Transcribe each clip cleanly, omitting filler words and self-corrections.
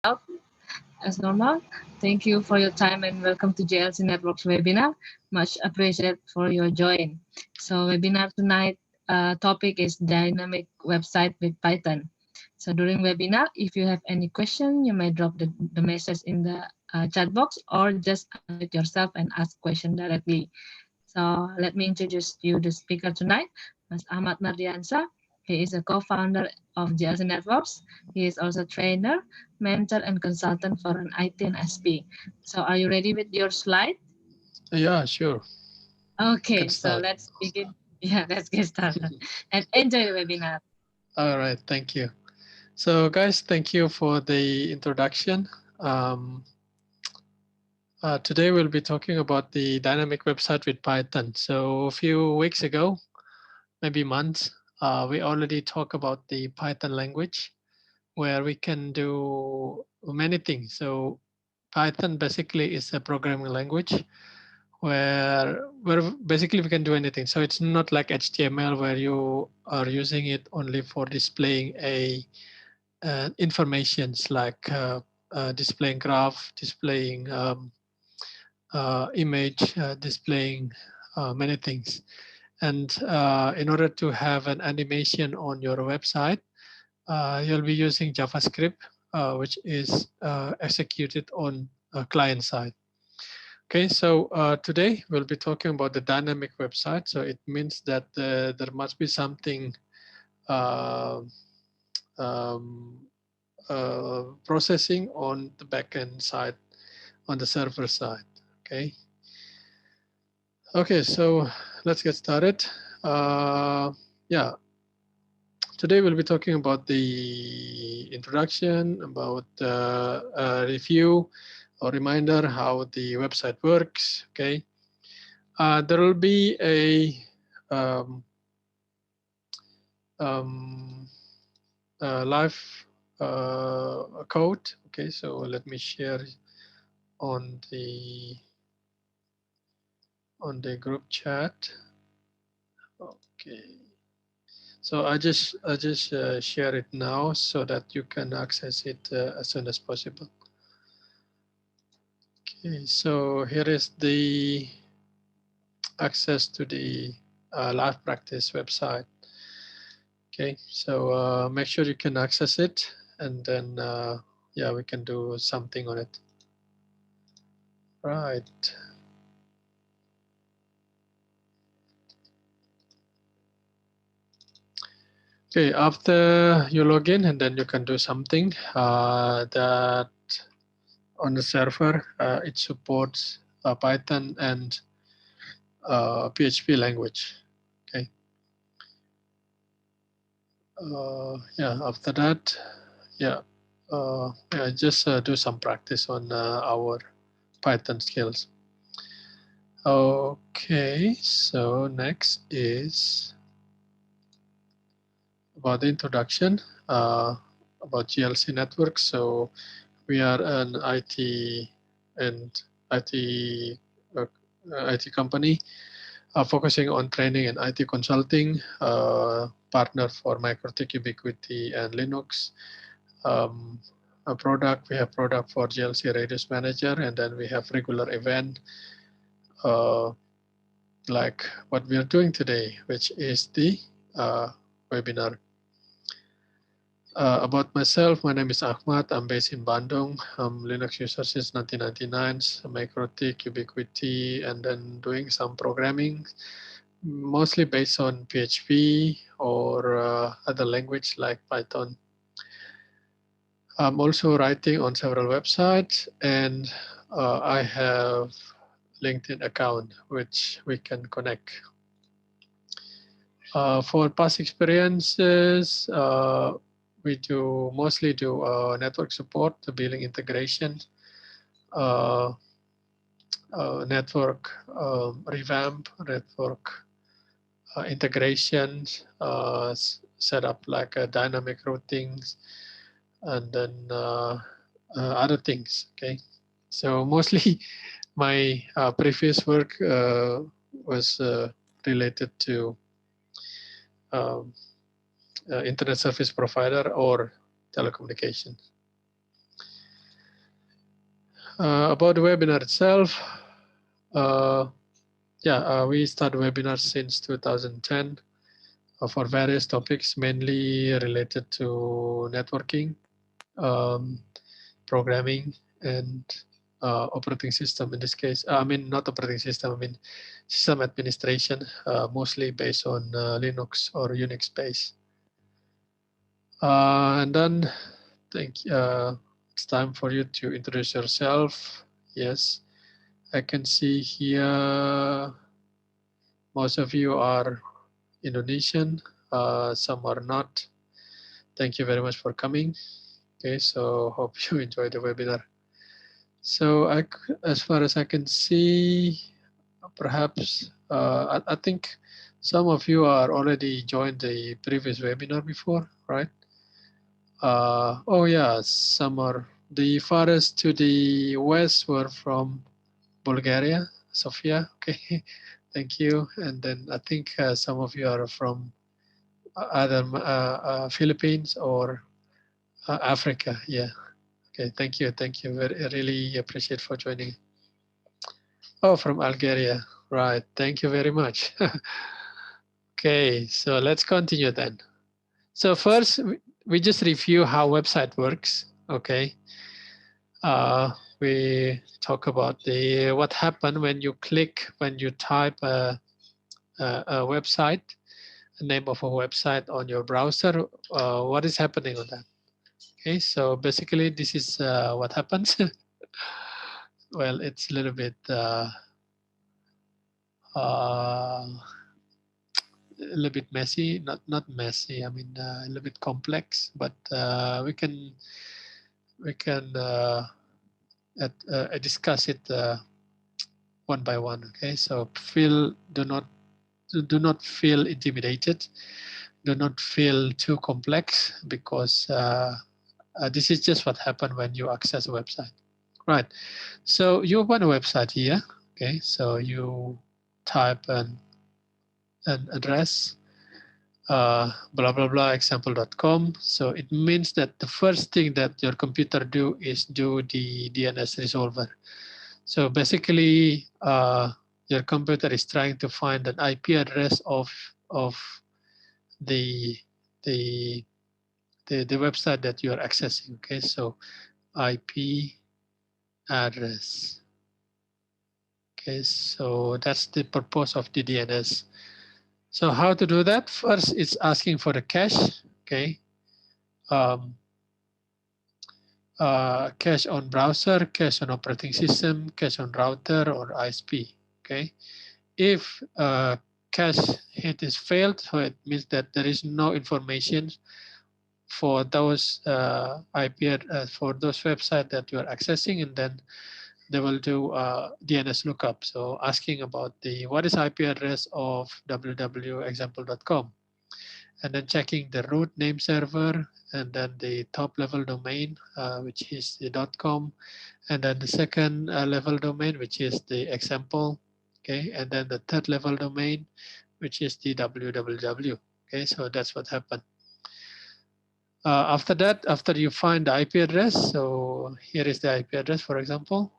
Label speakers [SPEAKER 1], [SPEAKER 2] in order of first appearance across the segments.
[SPEAKER 1] out as normal. Thank you for your time and welcome to JLC Networks webinar. Much appreciated for your join. So webinar tonight topic is dynamic website with Python. So during webinar, if you have any question, you may drop the message in the chat box or just unmute yourself and ask question directly. So let me introduce you the speaker tonight, Mas Ahmad Mardiansyah. He is a co-founder of GLC Networks. He is also trainer, mentor, and consultant for an IT and SP. So are you ready with your slide?
[SPEAKER 2] Yeah, sure.
[SPEAKER 1] Okay,
[SPEAKER 2] Can
[SPEAKER 1] so
[SPEAKER 2] start.
[SPEAKER 1] let's begin. Yeah, let's get started and enjoy the webinar.
[SPEAKER 2] All right, thank you. So, guys, thank you for the introduction. Um, Today we'll be talking about the dynamic website with Python. So, a few weeks ago, maybe months, we already talked about the Python language, where we can do many things. So, Python basically is a programming language where basically we can do anything. So it's not like HTML where you are using it only for displaying a informations like displaying graph, displaying image, displaying many things. And in order to have an animation on your website, you'll be using JavaScript, which is executed on client side. Okay, so today we'll be talking about the dynamic website. So it means that there must be something uh, um, processing on the backend side, on the server side. Okay. Okay, so let's get started. Yeah, today we'll be talking about the introduction, about review or reminder how the website works. Okay. There will be um, um, a live code. Okay, so let me share on the group chat. Okay, so I just share it now so that you can access it as soon as possible. Okay, so here is the access to the live practice website. Okay, so make sure you can access it, and then yeah, we can do something on it. Right. Okay, after you log in, and then you can do something that on the server, it supports Python and PHP language. Okay. Yeah, after that, yeah, yeah, just do some practice on our Python skills. Okay, so next is about the introduction about GLC networks. So we are an IT and IT IT company focusing on training and IT consulting. Partner for MikroTik, Ubiquiti, and Linux. Um, a product, we have product for GLC Radius Manager, and then we have regular event uh, like what we are doing today, which is the webinar. About myself, my name is Achmad. I'm based in Bandung. I'm Linux user since 1999, MikroTik, Ubiquiti, and then doing some programming, mostly based on PHP or other language like Python. I'm also writing on several websites, and I have LinkedIn account which we can connect. For past experiences, we mostly do network support, the billing integration, uh, network revamp, network integrations, set up like dynamic routings, and then other things. Okay, so mostly my previous work was related to um, internet service provider or telecommunications. About the webinar itself, we start webinars since 2010 for various topics, mainly related to networking, um, programming, and operating system. In this case, I mean not operating system. I mean system administration, mostly based on Linux or Unix base. And then it's time for you to introduce yourself. Yes, I can see here most of you are Indonesian, some are not. Thank you very much for coming. Okay, so hope you enjoy the webinar. So as far as I can see, perhaps I think some of you are already joined the previous webinar before, right? Oh yeah, some are. The farthest to the west were from Bulgaria, Sofia. Okay, thank you. And then I think some of you are from either Philippines or Africa. Yeah. Okay. Thank you. Thank you. I really appreciate for joining. Oh, from Algeria. Right. Thank you very much. Okay. So let's continue then. So first, we just review how website works. Okay. We talk about the what happened when you type a website, a name of a website on your browser. What is happening on that? Okay, so basically this is what happens. Well, it's a little bit messy, not messy. I mean a little bit complex, but we can discuss it one by one. Okay, so do not feel intimidated. Do not feel too complex because this is just what happened when you access a website. Right. So you open a website here. Okay. So you type an address, blah, blah, blah, example.com. So it means that the first thing that your computer do is do the DNS resolver. So basically, your computer is trying to find an IP address of the the the website that you are accessing. Okay, so IP address. Okay, so that's the purpose of the DNS. So how to do that? First, it's asking for the cache. Okay, um, cache on browser, cache on operating system, cache on router or ISP. Okay, if cache hit is failed, so it means that there is no information for those IP for those websites that you are accessing, and then they will do DNS lookup. So asking about the what is IP address of www.example.com, and then checking the root name server, and then the top level domain, which is the .com, and then the second level domain, which is the example, okay, and then the third level domain, which is the www. Okay, so that's what happened. After that, after you find the IP address, so here is the IP address, for example.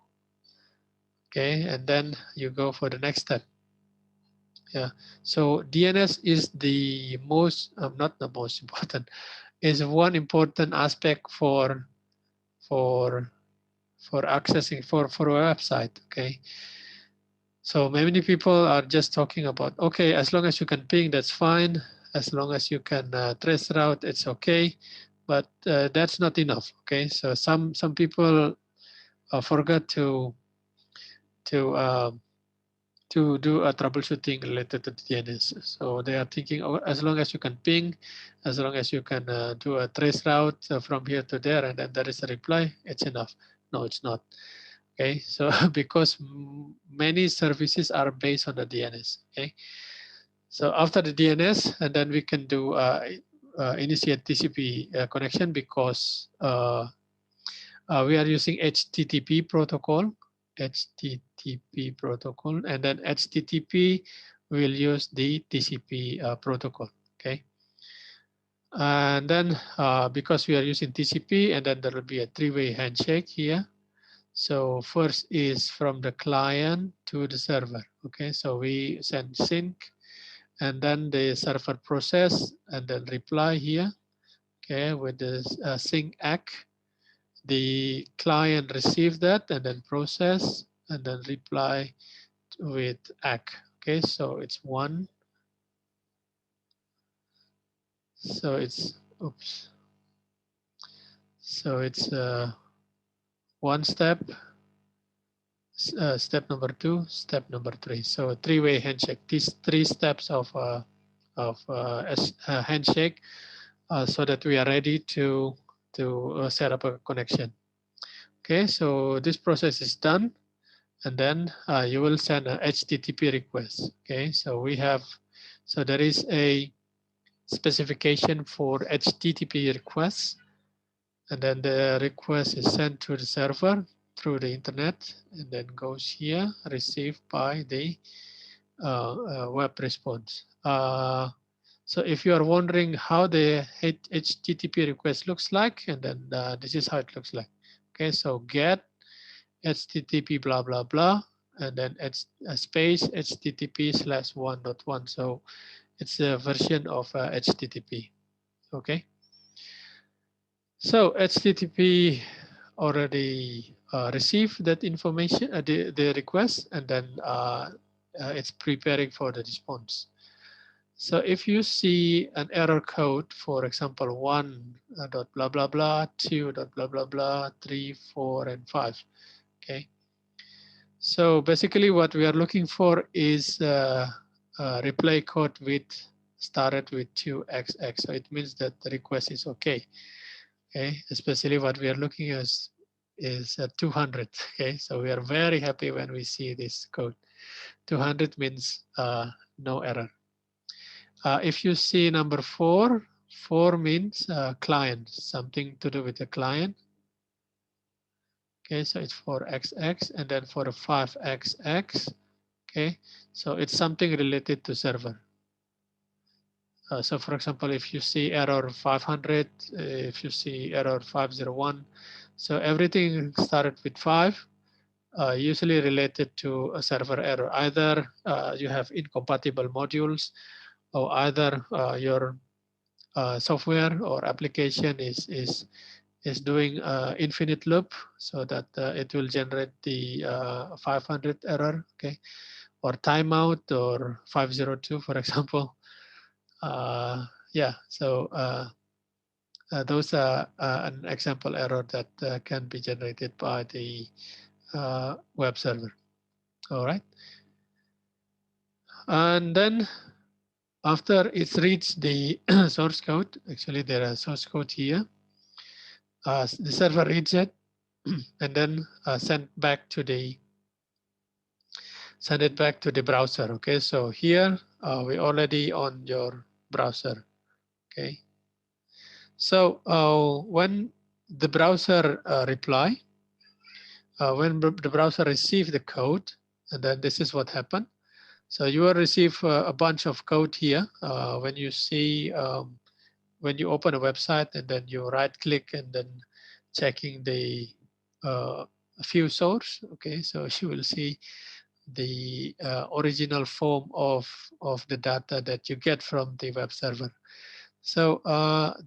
[SPEAKER 2] Okay, and then you go for the next step. Yeah, so DNS is the most, not the most important, is one important aspect for accessing for a website. Okay, so many people are just talking about, okay, as long as you can ping, that's fine. As long as you can trace route, it's okay. But that's not enough. Okay, so some people forgot to to do a troubleshooting related to DNS. So they are thinking, oh, as long as you can ping, as long as you can do a trace route from here to there, and then there is a reply, it's enough. No, it's not. Okay, so because many services are based on the DNS. Okay, so after the DNS, and then we can do initiate TCP connection because we are using HTTP protocol, and then HTTP will use the TCP protocol. Okay, and then because we are using TCP, and then there will be a three-way handshake here. So first is from the client to the server. Okay, so we send sync, and then the server process and then reply here. Okay, with the sync ACK, the client receive that and then process and then reply with ACK. Okay, so it's one. So it's oops. So it's one step, step number two, step number three. So a three-way handshake. These three steps of handshake, so that we are ready to set up a connection. Okay, so this process is done, and then you will send a HTTP request. Okay, so we have, so there is a specification for HTTP requests, and then the request is sent to the server through the internet, and then goes here, received by the web response. So if you are wondering how the HTTP request looks like, and then this is how it looks like. Okay, so get HTTP blah blah blah, and then space HTTP/1.1. So it's a version of HTTP. Okay. So HTTP already received that information, the request, and then it's preparing for the response. So if you see an error code, for example, 1 dot blah blah blah, 2 dot blah blah blah, 3, 4, and 5. Okay. So basically, what we are looking for is reply code with started with 2xx. So it means that the request is okay. Okay, especially what we are looking at is 200. Okay, so we are very happy when we see this code. 200 means no error. If you see number 4, 4 means client, something to do with the client. Okay, so it's for XX, and then for 5XX. Okay, so it's something related to server. So for example, if you see error 500, if you see error 501, so everything started with 5, usually related to a server error. Either you have incompatible modules, or either your software or application is doing infinite loop, so that it will generate the 500 error, okay, or timeout, or 502, for example. Yeah, so those are an example error that can be generated by the web server. All right. And then after it's reached the source code, actually there are source code here. The server reads it and then send it back to the browser. Okay, so here we already on your browser. Okay, so when the browser reply, when the browser receive the code, and then this is what happened. So you will receive a bunch of code here. When you see, when you open a website and then you right click and then checking the view source. Okay, so you will see the original form of the data that you get from the web server. So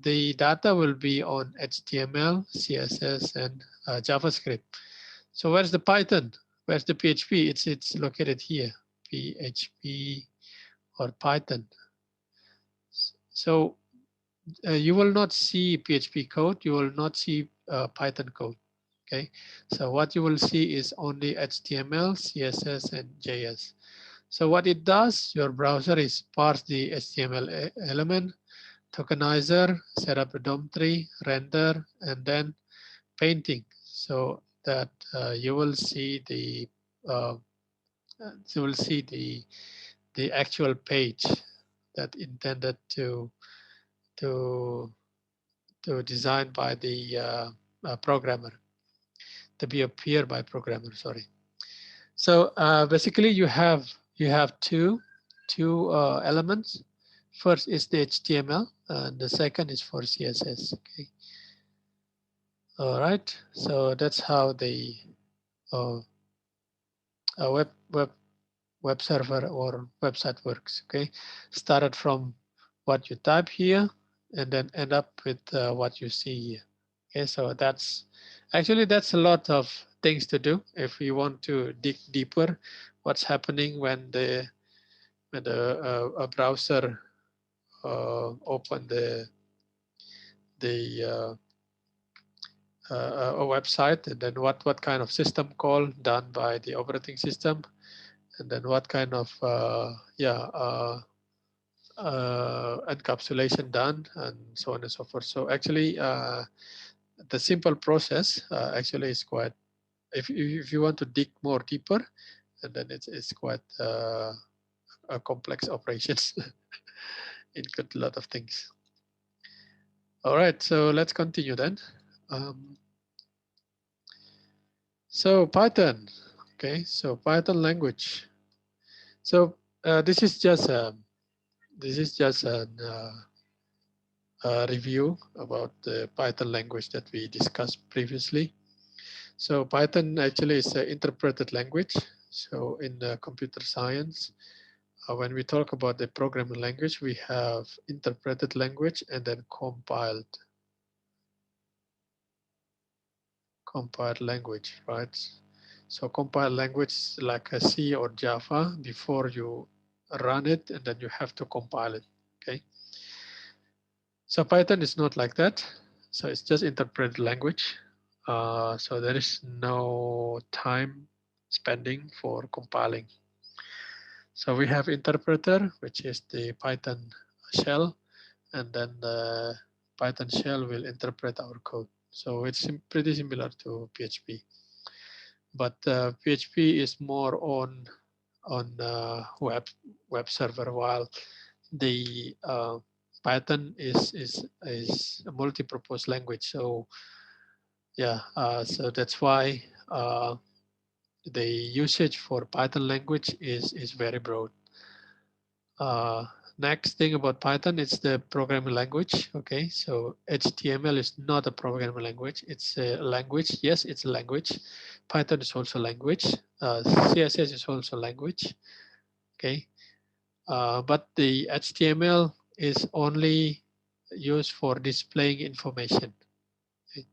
[SPEAKER 2] the data will be on HTML, CSS, and JavaScript. So where's the Python? Where's the PHP? It's located here, PHP or Python. So you will not see PHP code. You will not see Python code. Okay. So what you will see is only HTML, CSS, and JS. So what it does, your browser is parse the HTML element, tokenizer, set up a DOM tree, render, and then painting, so that you will see the the actual page that intended to to design by the programmer, to be appeared by programmer. Sorry. So basically, you have two elements. First is the HTML, and the second is for CSS. Okay. All right. So that's how the uh, a web server or website works. Okay, started from what you type here and then end up with what you see here. Okay, so that's a lot of things to do if you want to dig deeper. What's happening when the a browser open the a website, and then what kind of system call done by the operating system, and then what kind of encapsulation done, and so on and so forth. So actually, the simple process actually is quite. If you want to dig more deeper, and then it's quite a complex operations. It got a lot of things. All right, so let's continue then. Um, so Python, okay, so Python language. So this is just a review about the Python language that we discussed previously. So Python actually is an interpreted language. So in computer science, when we talk about the programming language, we have interpreted language and then compiled language, right? So compiled language like a C or Java. Before you run it, and then you have to compile it. Okay. So Python is not like that. So it's just interpreted language. So there is no time spending for compiling. So we have interpreter, which is the Python shell, and then the Python shell will interpret our code. So it's pretty similar to PHP, but PHP is more on web server, while the Python is a multi-purpose language. So yeah, so that's why the usage for Python language is very broad. Uh, Next thing about Python, it's the programming language. Okay, so HTML is not a programming language. It's a language. Yes, it's a language. Python is also language. CSS is also language. Okay, but the HTML is only used for displaying information. Okay.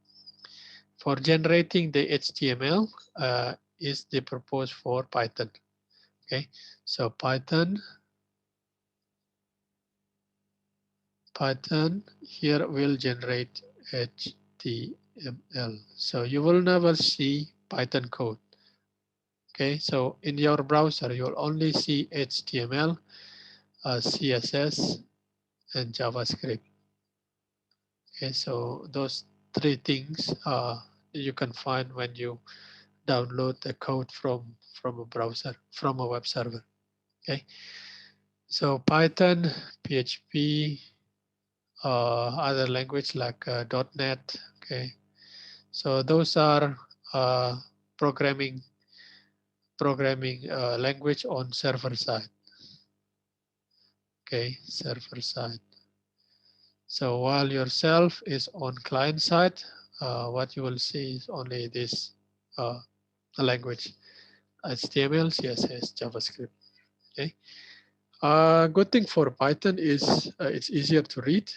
[SPEAKER 2] For generating the HTML is the purpose for Python. Okay, so Python here will generate HTML. So you will never see Python code. Okay, so in your browser, you'll only see HTML, CSS, and JavaScript. Okay, so those three things you can find when you download the code from a browser, from a web server. Okay, so Python, PHP, other language like .NET. Okay, so those are uh, programming language on server side. Okay, server side. So while yourself is on client side, what you will see is only this language: HTML, CSS, JavaScript. Okay. Good thing for Python is it's easier to read.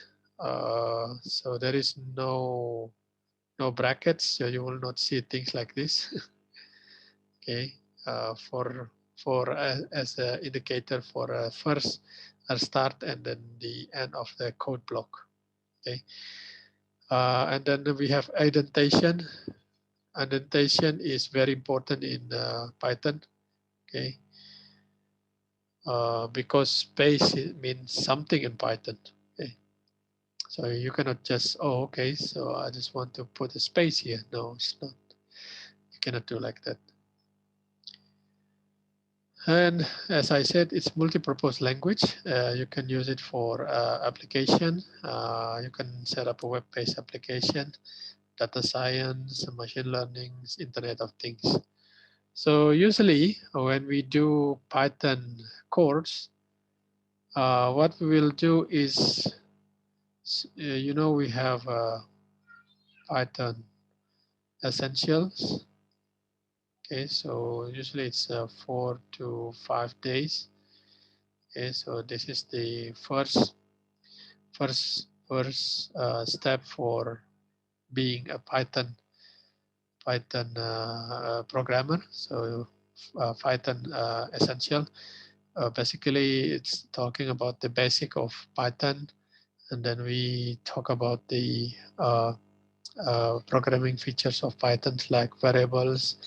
[SPEAKER 2] So there is no brackets, so you will not see things like this. Okay, as an indicator for first start and then the end of the code block. Okay, and then we have indentation. Indentation is very important in Python. Okay, because space means something in Python. Okay, so you cannot just okay, so I just want to put a space here. No, it's not. You cannot do like that. And as I said, it's multi-purpose language. You can use it for application. You can set up a web-based application, data science, machine learning, Internet of Things. So usually when we do Python course, what we will do is, we have Python essentials. Okay, so usually it's 4 to 5 days. Okay, so this is the first step for being a Python programmer. So Python essential. Basically, it's talking about the basic of Python, and then we talk about the programming features of Python like variables,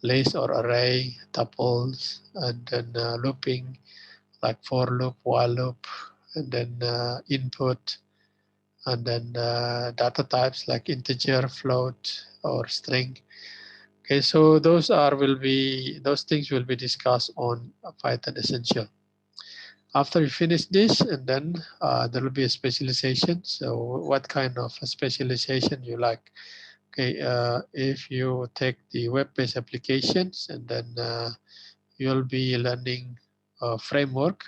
[SPEAKER 2] list or array, tuples, and then looping like for loop, while loop, and then input, and then data types like integer, float, or string. Okay, so those things will be discussed on Python Essential. After you finish this, and then there will be a specialization. So what kind of a specialization you like? Okay, if you take the web-based applications, and then you'll be learning framework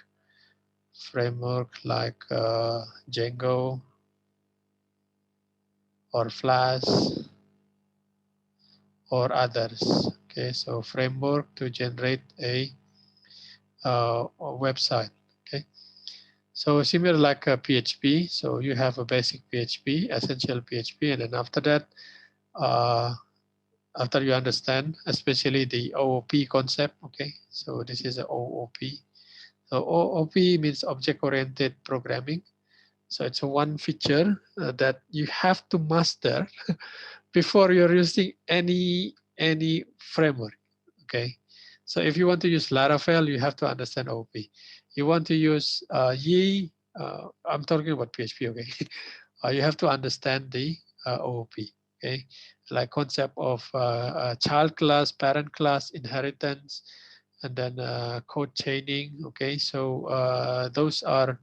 [SPEAKER 2] like Django or Flash or others. Okay, so framework to generate a website. Okay, so similar like a PHP. So you have a basic PHP, essential PHP, and then after that, uh, after you understand, especially the OOP concept. Okay, so this is a OOP. So OOP means object-oriented programming. So it's a one feature that you have to master before you're using any framework. Okay, so if you want to use Laravel, you have to understand OOP. You want to use Yi, I'm talking about PHP. Okay, you have to understand the OOP. Okay, like concept of child class, parent class, inheritance, and then code chaining. Okay, so those are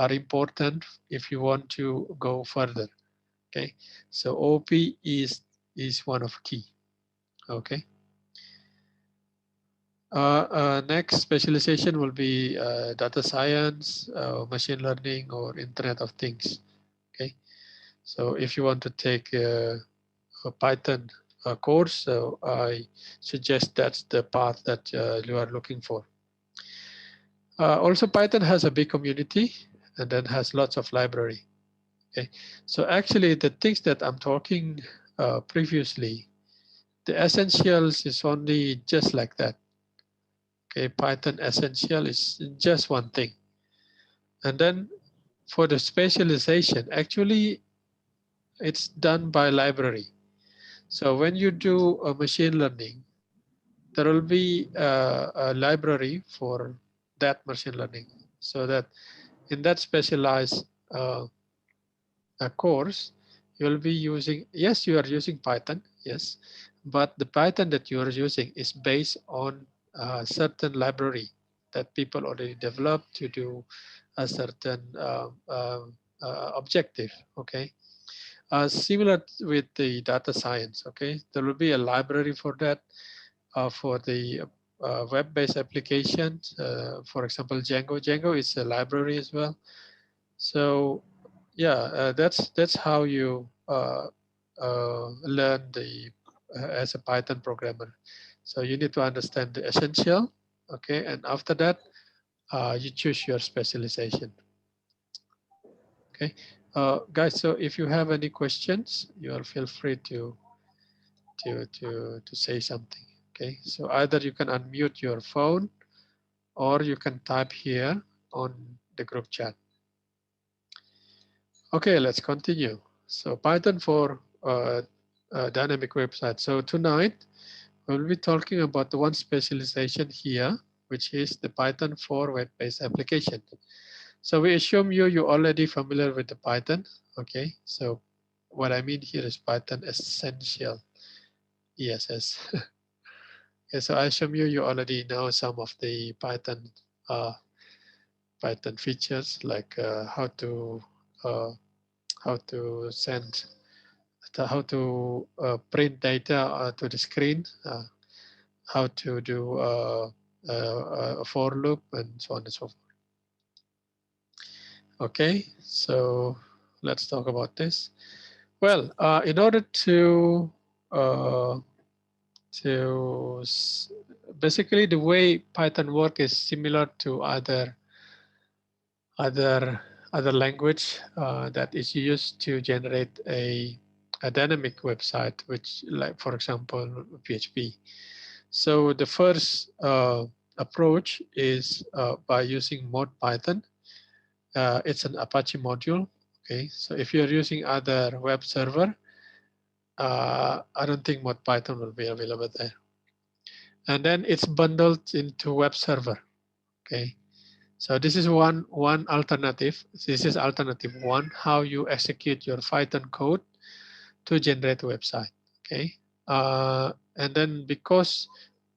[SPEAKER 2] important if you want to go further. Okay, so OP is one of key. Okay, next specialization will be data science, machine learning, or Internet of Things. Okay, so if you want to take a Python course, so I suggest that's the path that you are looking for. Also, Python has a big community and then has lots of library. Okay, so actually the things that I'm talking previously, the essentials is only just like that. Okay, Python essential is just one thing. And then for the specialization, actually it's done by library. So when you do a machine learning, there will be a library for that machine learning. So that in that specialized course, you'll be using, yes, you are using Python, yes, but the Python that you are using is based on a certain library that people already developed to do a certain objective, okay? Similar with the data science, okay? There will be a library for that, for the web-based applications. For example, Django. Django is a library as well. So yeah, that's how you learn the as a Python programmer. So you need to understand the essential, okay, and after that, you choose your specialization. Okay, guys. So if you have any questions, you are feel free to say something. Okay, so either you can unmute your phone or you can type here on the group chat. Okay, let's continue. So Python for dynamic website. So tonight we'll be talking about the one specialization here, which is the Python for web-based application. So we assume you already familiar with the Python. Okay, so what I mean here is Python essential, ESS. Okay, so I assume you already know some of the uh, Python features like uh, how to send how to print data to the screen, how to do a for loop, and so on and so forth. Okay, so let's talk about this. Well, in order to uh, to basically the way Python work is similar to other other language that is used to generate a dynamic website, which like for example PHP. So the first approach is by using ModPython. It's an Apache module. Okay, so if you're using other web server, I don't think ModPython will be available there. And then it's bundled into web server. Okay, so this is one alternative. This is alternative one, how you execute your Python code to generate a website. Okay, and then because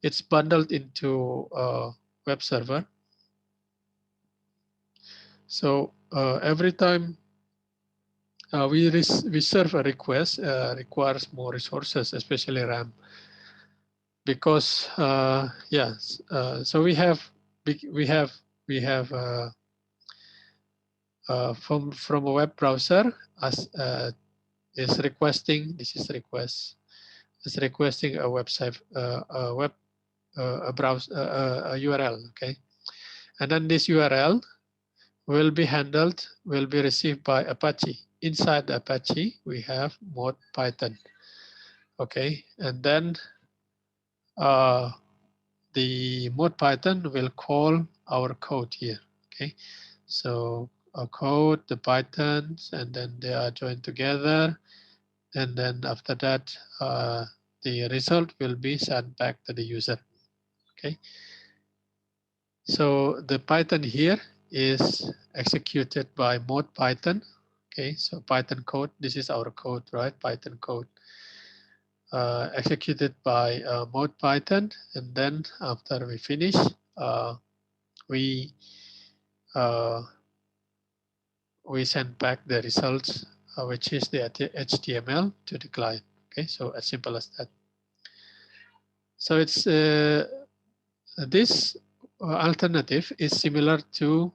[SPEAKER 2] it's bundled into web server, so every time we serve a request requires more resources, especially RAM, because yes, so we have we have from a web browser as is requesting. This is request is requesting a website a web a browse a URL. Okay, and then this URL will be handled will be received by Apache. Inside the Apache we have ModPython. Okay, and then uh, the ModPython will call our code here. Okay, so a code, the Pythons, and then they are joined together, and then after that, the result will be sent back to the user. Okay, so the Python here is executed by ModPython. Okay, so Python code. This is our code, right? Python code. Executed by ModPython, and then after we finish, we uh, we send back the results, which is the HTML to the client. Okay, so as simple as that. So it's this alternative is similar to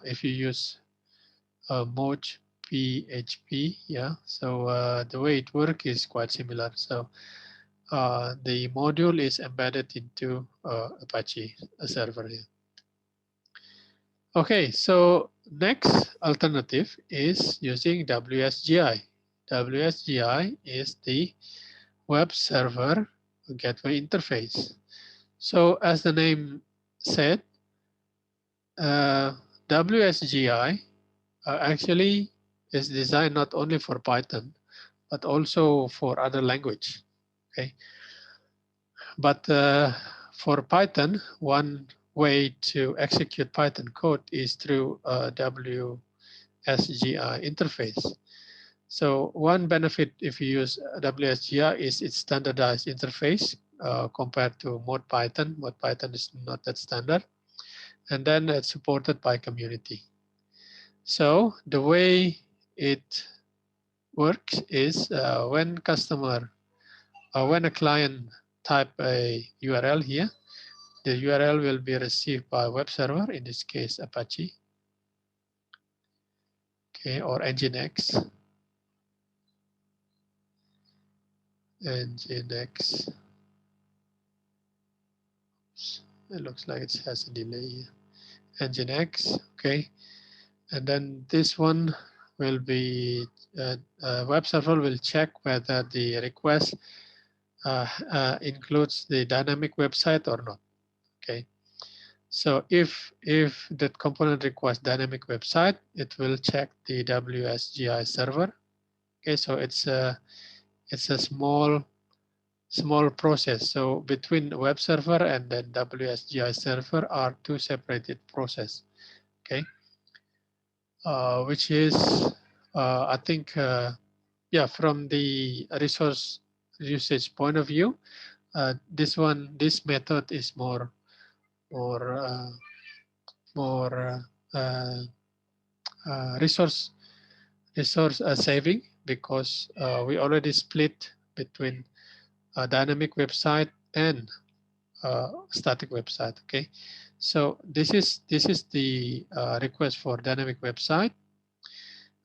[SPEAKER 2] if you use Moj PHP. Yeah, so the way it works is quite similar. So the module is embedded into Apache server here. Okay, so next alternative is using WSGI. WSGI is the web server gateway interface. So as the name said, WSGI actually is designed not only for Python, but also for other language. Okay, but for Python, one way to execute Python code is through WSGI interface. So one benefit if you use WSGI is its standardized interface compared to ModPython. ModPython is not that standard. And then it's supported by community. So the way it works is when a client type a URL here, the URL will be received by web server, in this case Apache, okay, or Nginx. Nginx. It looks like it has a delay here. Nginx, okay, and then this one will be web server will check whether the request includes the dynamic website or not. Okay, so if that component requires dynamic website, it will check the WSGI server. Okay, so it's a small process. So between web server and then WSGI server are two separated process. Okay, which is I think yeah, from the resource usage point of view, this method is more uh, more resource saving, because we already split between a dynamic website and static website. Okay, so this is the request for dynamic website.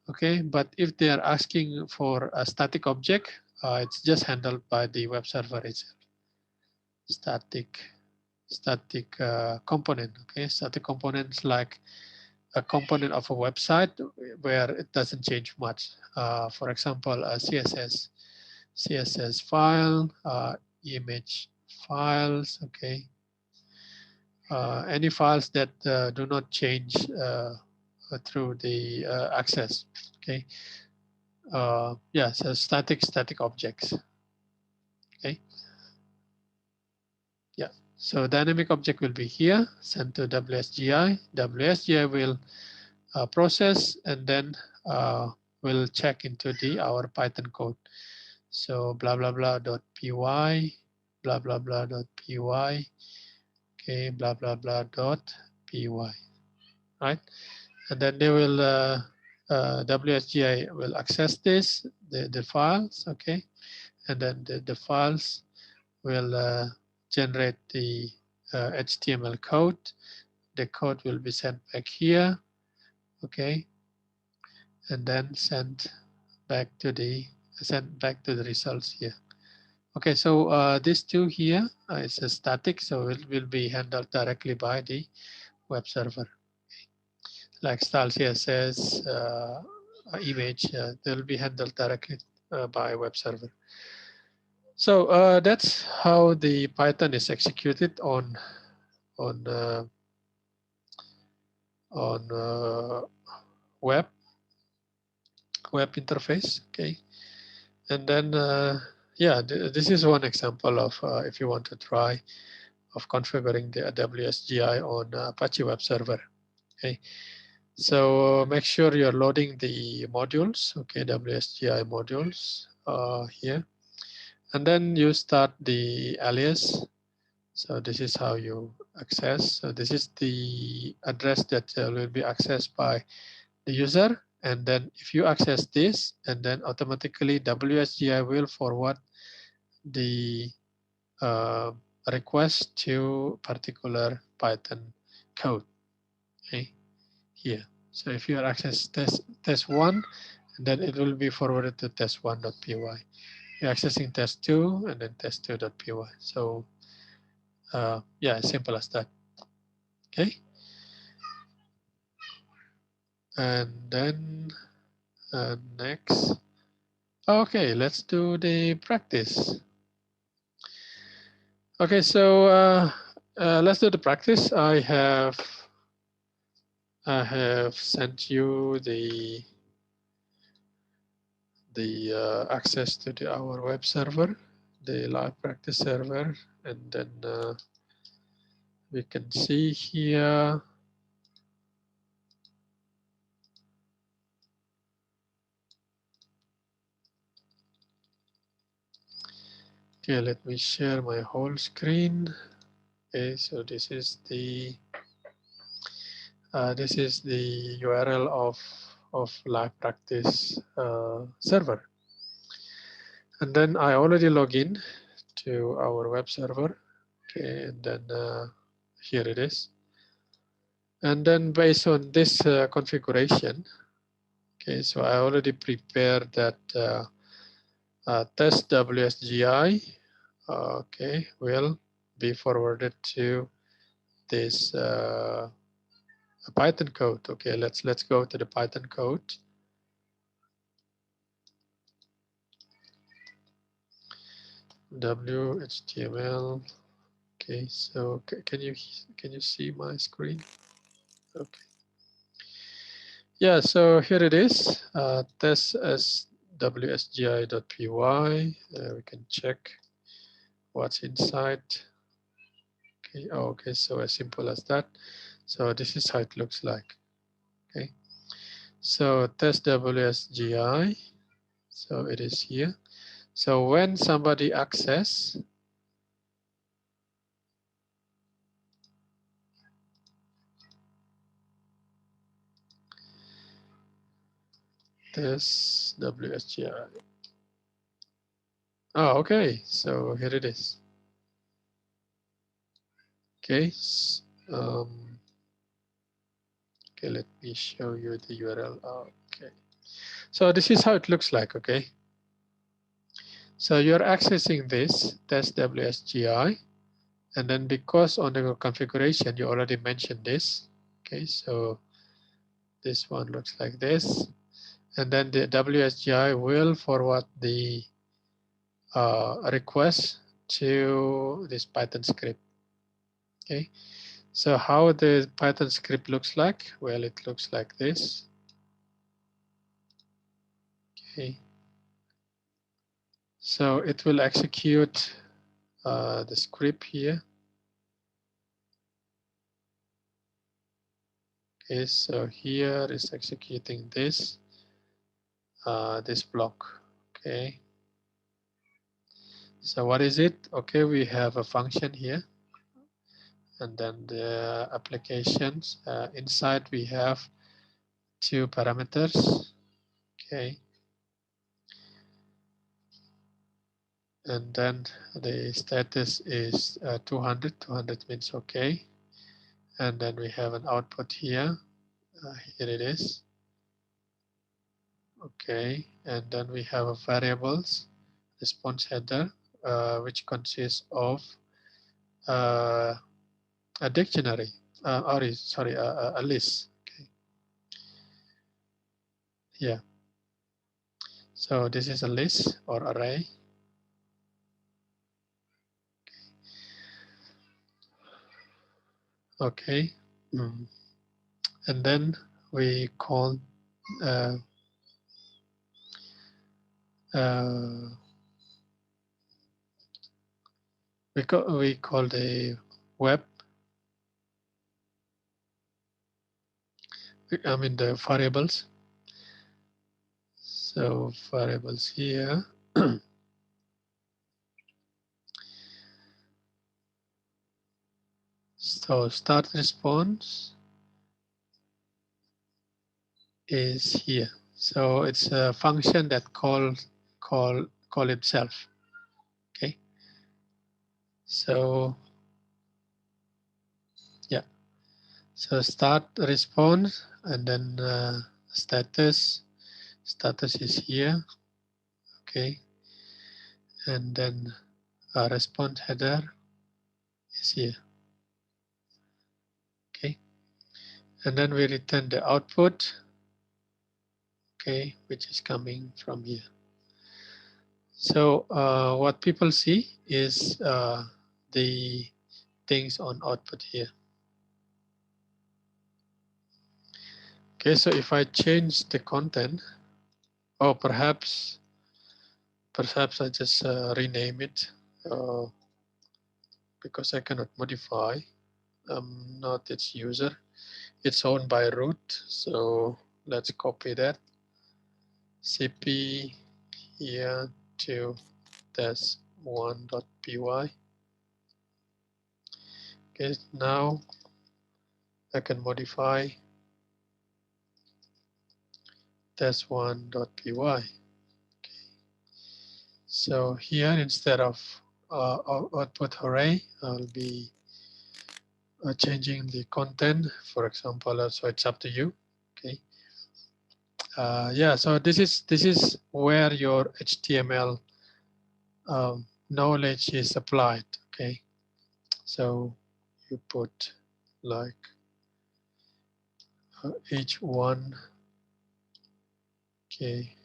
[SPEAKER 2] Okay, but if they are asking for a static object, it's just handled by the web server itself. static component. Okay, static components like a component of a website where it doesn't change much. For example, a CSS file, image files. Okay, any files that do not change through the access. Okay, yeah, so static objects. Okay, yeah. So dynamic object will be here, sent to WSGI. WSGI will process and then we'll check into our Python code. So blah blah blah dot py, blah blah blah dot py, okay, blah blah blah dot py, right? And then they will WSGI will access this the files, okay, and then the files will generate the HTML code. The code will be sent back here, okay, and then sent back to the results here. Okay, so these two here is a static, so it will be handled directly by the web server. Like style CSS, image, they will be handled directly by web server. So that's how the Python is executed on uh, on web interface. Okay, and then yeah, this is one example of if you want to try of configuring the WSGI on Apache web server. Okay, so make sure you're loading the modules. Okay, WSGI modules here, and then you start the alias. So this is how you access. So this is the address that will be accessed by the user. And then if you access this, and then automatically WSGI will forward the uh, request to particular Python code, okay, here. So if you access test1, then it will be forwarded to test1.py. You're accessing test2 and then test2.py. So yeah, as simple as that. Okay. And then next. Okay, let's do the practice. Okay, so let's do the practice. I have sent you the access to our web server, the live practice server, and then we can see here. Okay, let me share my whole screen. Okay, so this is the URL of live practice server. And then I already log in to our web server. Okay, and then here it is. And then based on this configuration, okay, so I already prepared that test WSGI, okay, will be forwarded to this Python code. Okay, let's go to the Python code. WHTML. Okay, so can you see my screen? Okay. Yeah, so here it is. Test as wsgi.py. We can check what's inside. Okay. Oh, okay. So as simple as that. So this is how it looks like. Okay. So test WSGI. So it is here. So when somebody access, test WSGI. Oh, okay. So here it is. Okay. Okay, let me show you the URL. Okay. So this is how it looks like, okay? So you're accessing this test WSGI. And then because on the configuration, you already mentioned this. Okay, so this one looks like this. And then the WSGI will forward the request to this Python script. Okay, so how the Python script looks like? Well, it looks like this. Okay, so it will execute the script here. Okay, so here is executing this this block. Okay, so what is it? Okay, we have a function here, and then the applications inside we have two parameters. Okay, and then the status is 200. 200 means okay, and then we have an output here. Here it is. Okay, and then we have a variables response header, which consists of uh, a dictionary, or sorry, a list. Okay, yeah. So this is a list or array. Okay, and then we call uh, uh, we call the web. I mean the variables. So variables here. So start response is here. So it's a function that call itself. Okay. So yeah. So start response and then status. Status is here. Okay. And then response header is here. Okay. And then we return the output. Okay, which is coming from here. So what people see is the things on output here. Okay, so if I change the content, or perhaps I just rename it because I cannot modify. I'm not its user. It's owned by root, so let's copy that. cp here to test1.py. Okay, now I can modify test1.py. Okay. So here instead of output array, I'll be changing the content, for example. So it's up to you. Okay. Yeah. So this is where your HTML knowledge is applied. Okay. So you put like h1. Okay.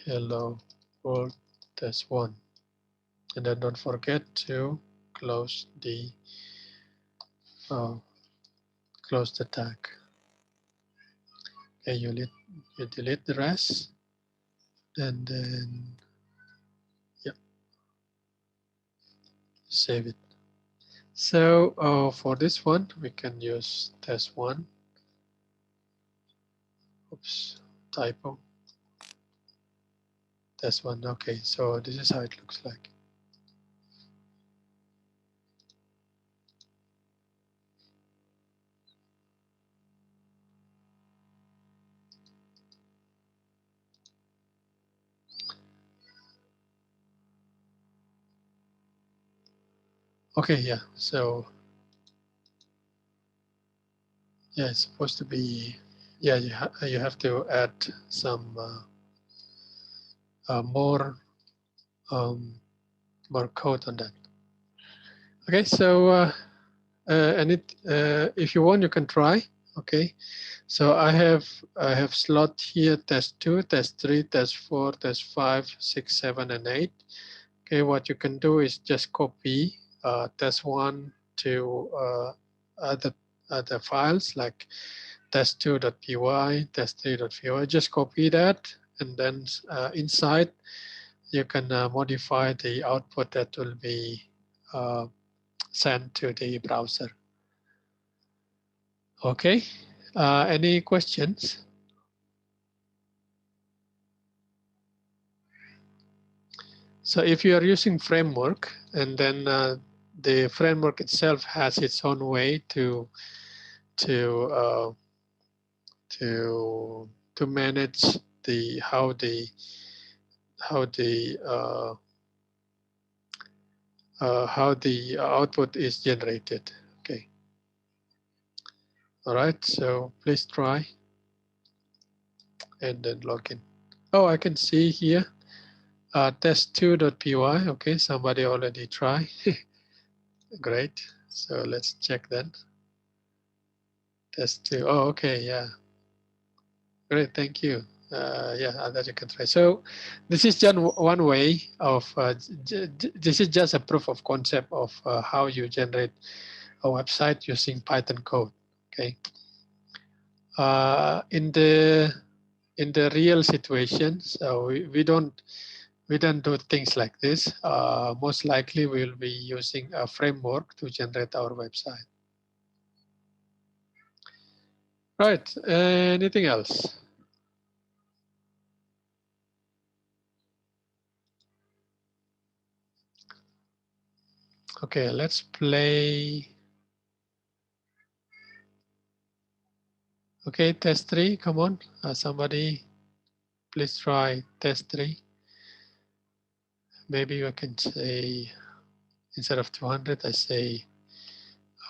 [SPEAKER 2] Hello world test1, and then don't forget to close the close the tag. Okay, you delete the rest, and then yeah, save it. So for this one, we can use test1. Oops, typo. Test1. Okay, so this is how it looks like. Okay, yeah. So yeah, it's supposed to be. Yeah, you have to add some more more code on that. Okay, so if you want, you can try. Okay, so I have slot here: test 2, test 3, test 4, test 5, 6, 7, and 8. Okay, what you can do is just copy test 1 to other files like test2.py, test3.py. Just copy that, and then inside you can modify the output that will be uh, sent to the browser. Okay, any questions? So if you are using framework, and then the framework itself has its own way to uh, to manage the how the output is generated. Okay. All right. So please try and then log in. Oh, I can see here test2.py. Okay, somebody already tried. Great. So let's check then. Test2. Oh, okay. Yeah. Great. Thank you. Yeah, that you can try. So this is just one way of, this is just a proof of concept of how you generate a website using Python code. Okay. In the real situation, so we don't do things like this. Most likely we'll be using a framework to generate our website. Right. Anything else? Okay, let's play. Okay, test 3, come on. Somebody, please try test 3. Maybe I can say, instead of 200, I say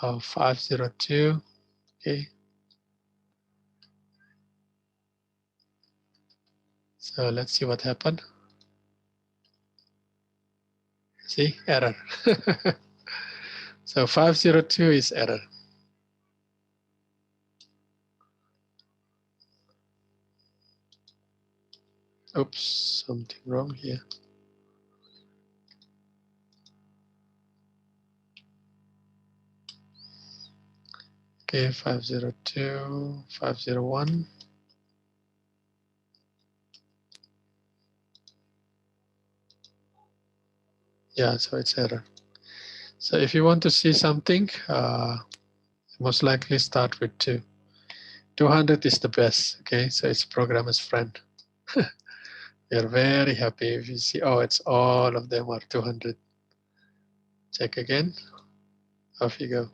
[SPEAKER 2] 502. Okay. So let's see what happened. See, error. So 502 is error. Oops, something wrong here. Okay, 502, 501. Yeah, so it's error. So if you want to see something, most likely start with 2. 200 is the best, okay? So it's programmer's friend. We are very happy if you see, oh, it's all of them are 200. Check again. Off you go.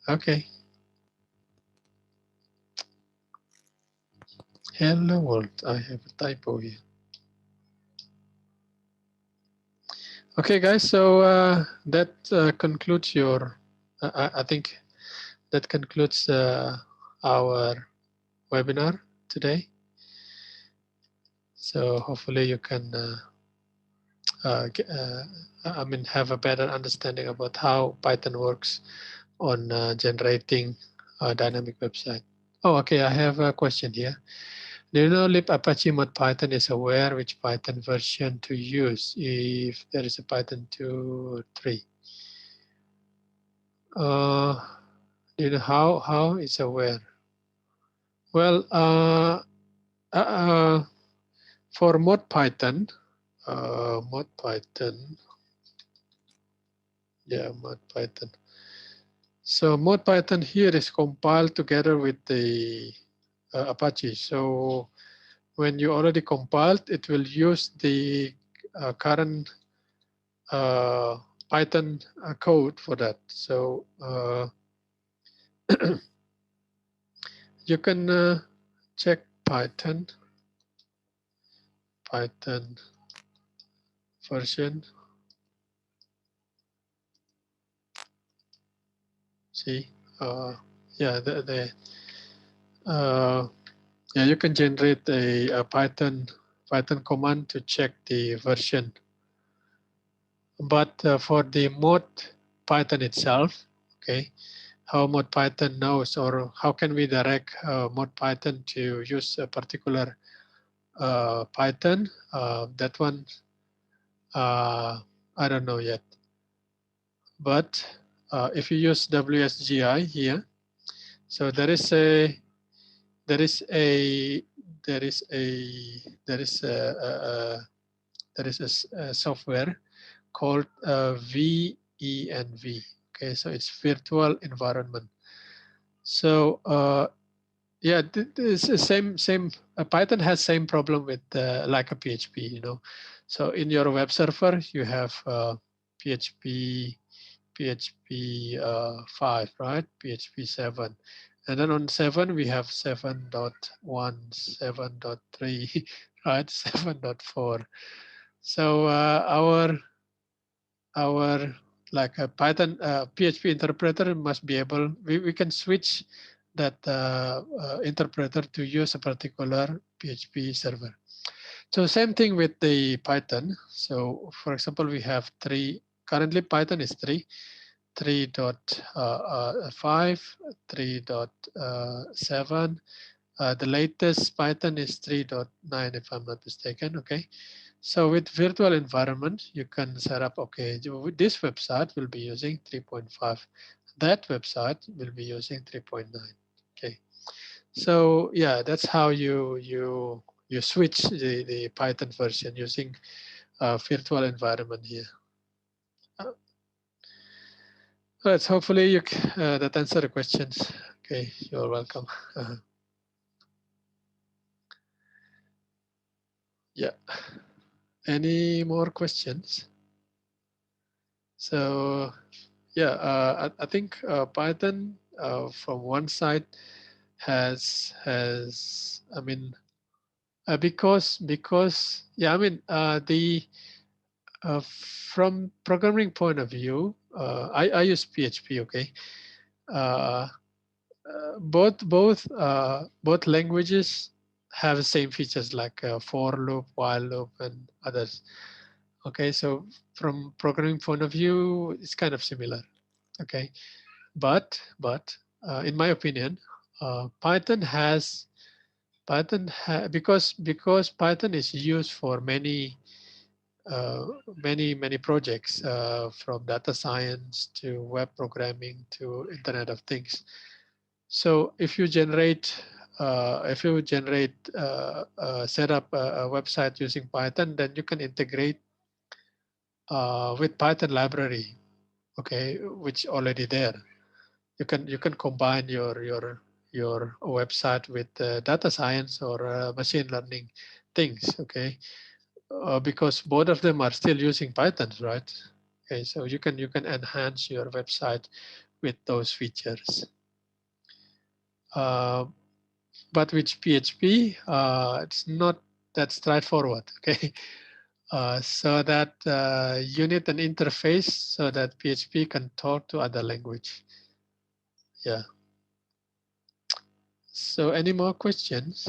[SPEAKER 2] Okay. Hello world, I have a typo here. Okay, guys, so that concludes your, I think that concludes our webinar today. So hopefully you can have a better understanding about how Python works on generating a dynamic website. Oh, okay, I have a question here. Do you know if Apache ModPython is aware which Python version to use if there is a Python 2 or 3? Do you know how it's aware? Well, for ModPython, yeah, ModPython. So ModPython here is compiled together with the Apache. So when you already compiled, it will use the current Python code for that. So you can check Python version. See, yeah, yeah, you can generate a Python command to check the version. But for the ModPython itself, okay, how ModPython knows, or how can we direct ModPython to use a particular Python? That one, I don't know yet. But if you use WSGI here, so there is a there is a there is a there is a there is a software called VENV. Okay, so it's virtual environment. So yeah, this is same. Python has same problem with like a PHP. So in your web server you have PHP 5, right? PHP 7. And then on 7, we have 7.1, 7.3, right? 7.4. So our like a Python PHP interpreter must be able, we can switch that interpreter to use a particular PHP server. So same thing with the Python. So for example, we have currently Python is 3.5, 3.7. The latest Python is 3.9, if I'm not mistaken. Okay. So with virtual environment, you can set up, okay, this website will be using 3.5. That website will be using 3.9. Okay. So yeah, that's how you switch the Python version using virtual environment here. Right, hopefully that answer the questions. Okay, you're welcome. Yeah. Any more questions? So yeah, I think Python from one side has I mean because yeah, I mean the from programming point of view, I use PHP. Okay. Uh, both languages have the same features like for loop, while loop, and others. Okay, so from programming point of view, it's kind of similar. Okay, but in my opinion, because Python is used for many projects, from data science to web programming to Internet of Things. So set up a website using Python, then you can integrate with Python library, okay, which already there. You can combine your website with data science or machine learning things, okay, because both of them are still using Python, right? Okay, so you can enhance your website with those features. Uh, but with PHP, it's not that straightforward. Okay, so that you need an interface so that PHP can talk to other language. Yeah. So any more questions?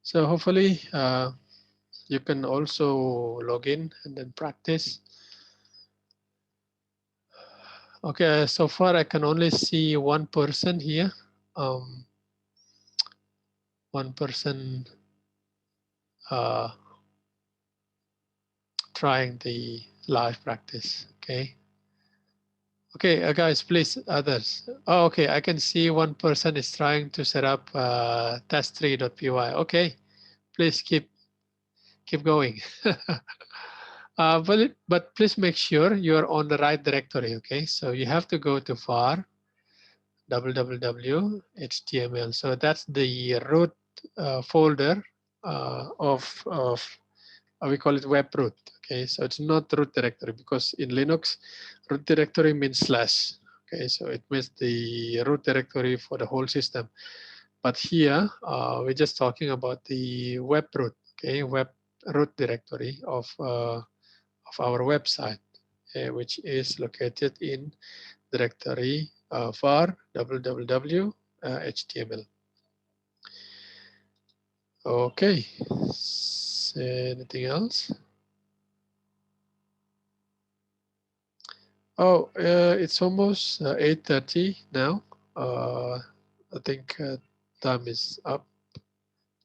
[SPEAKER 2] So hopefully you can also log in and then practice. Okay, so far I can only see one person here. One person trying the live practice. Okay. Okay, guys, please, others. Oh, okay, I can see one person is trying to set up test3.py. Okay, please keep going. But please make sure you're on the right directory. Okay, so you have to go to var www.html. So that's the root folder of we call it web root. Okay, so it's not root directory, because in Linux, root directory means slash. Okay, so it means the root directory for the whole system. But here we're just talking about the web root. Okay, web root directory of our website, which is located in directory var www.html. Okay, so anything else? Oh, it's almost 8:30 now. I think time is up.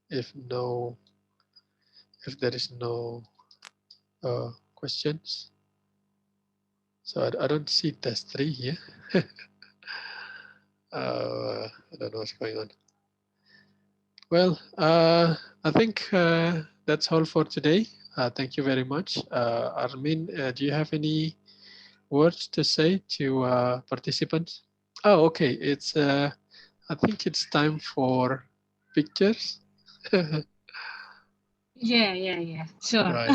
[SPEAKER 2] If no, if there is no questions, so I don't see test 3 here. I don't know what's going on. Well, I think that's all for today. Thank you very much. Armin, do you have any words to say to participants? Oh, okay. It's I think it's time for pictures.
[SPEAKER 1] Yeah. Sure.
[SPEAKER 2] Right.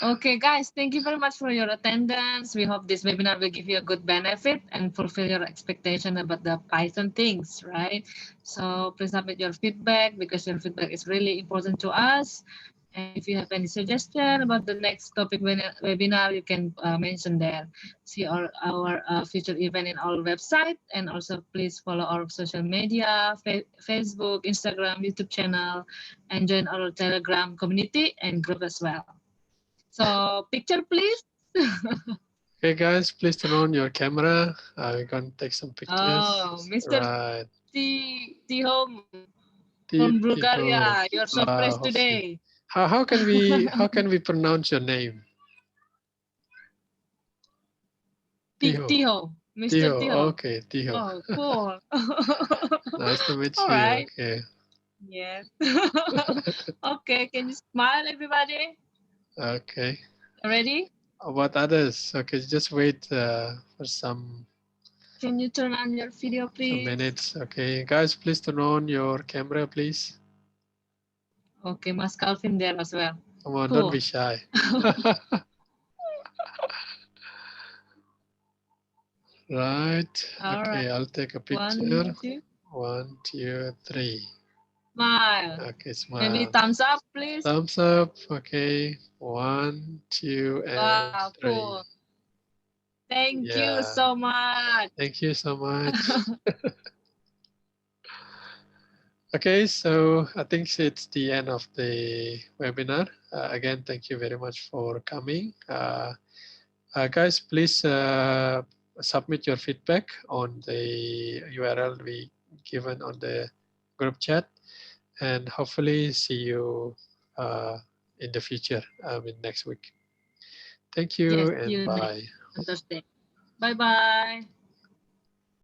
[SPEAKER 1] Okay, guys, thank you very much for your attendance. We hope this webinar will give you a good benefit and fulfill your expectation about the Python things, right? So please submit your feedback because your feedback is really important to us. And if you have any suggestion about the next topic webinar, you can mention there. See our future event in our website, and also please follow our social media, Facebook, Instagram, YouTube channel, and join our Telegram community and group as well. So picture please.
[SPEAKER 2] Okay, guys, please turn on your camera. We're going to take some
[SPEAKER 1] Oh,
[SPEAKER 2] pictures.
[SPEAKER 1] Mr.
[SPEAKER 2] Right.
[SPEAKER 1] T Home from
[SPEAKER 2] Tiho.
[SPEAKER 1] Bulgaria. You're so fresh
[SPEAKER 2] Wow.
[SPEAKER 1] today.
[SPEAKER 2] How can we pronounce your name? Tiho.
[SPEAKER 1] Tiho, Mr.
[SPEAKER 2] Tiho.
[SPEAKER 1] Tiho.
[SPEAKER 2] Okay, Tiho.
[SPEAKER 1] Oh, cool.
[SPEAKER 2] Nice to meet
[SPEAKER 1] All
[SPEAKER 2] you.
[SPEAKER 1] right.
[SPEAKER 2] Okay.
[SPEAKER 1] Yes. Okay, can you smile, everybody?
[SPEAKER 2] Okay.
[SPEAKER 1] Ready?
[SPEAKER 2] About others? Okay, just wait for
[SPEAKER 1] Can you turn on your video,
[SPEAKER 2] some
[SPEAKER 1] please?
[SPEAKER 2] minutes. Okay, guys, please turn on your camera, please.
[SPEAKER 1] Okay, Mas Calvin there as well.
[SPEAKER 2] Come on, don't be
[SPEAKER 1] Cool.
[SPEAKER 2] shy. Right.
[SPEAKER 1] All
[SPEAKER 2] Okay,
[SPEAKER 1] right.
[SPEAKER 2] I'll take a picture.
[SPEAKER 1] 1, 2.
[SPEAKER 2] 1, 2, 3.
[SPEAKER 1] Smile.
[SPEAKER 2] Okay,
[SPEAKER 1] Maybe
[SPEAKER 2] smile.
[SPEAKER 1] thumbs up, please.
[SPEAKER 2] Thumbs up. Okay. 1, 2, and
[SPEAKER 1] Wow,
[SPEAKER 2] 3.
[SPEAKER 1] cool. Thank you
[SPEAKER 2] Yeah.
[SPEAKER 1] so much.
[SPEAKER 2] Thank you so much. Okay, so I think it's the end of the webinar. Again, thank you very much for coming. Guys, please submit your feedback on the URL we given on the group chat, and hopefully see you in the future, in next week. Thank you
[SPEAKER 1] Yes, see
[SPEAKER 2] and
[SPEAKER 1] you next
[SPEAKER 2] bye.
[SPEAKER 1] on Thursday. Bye bye.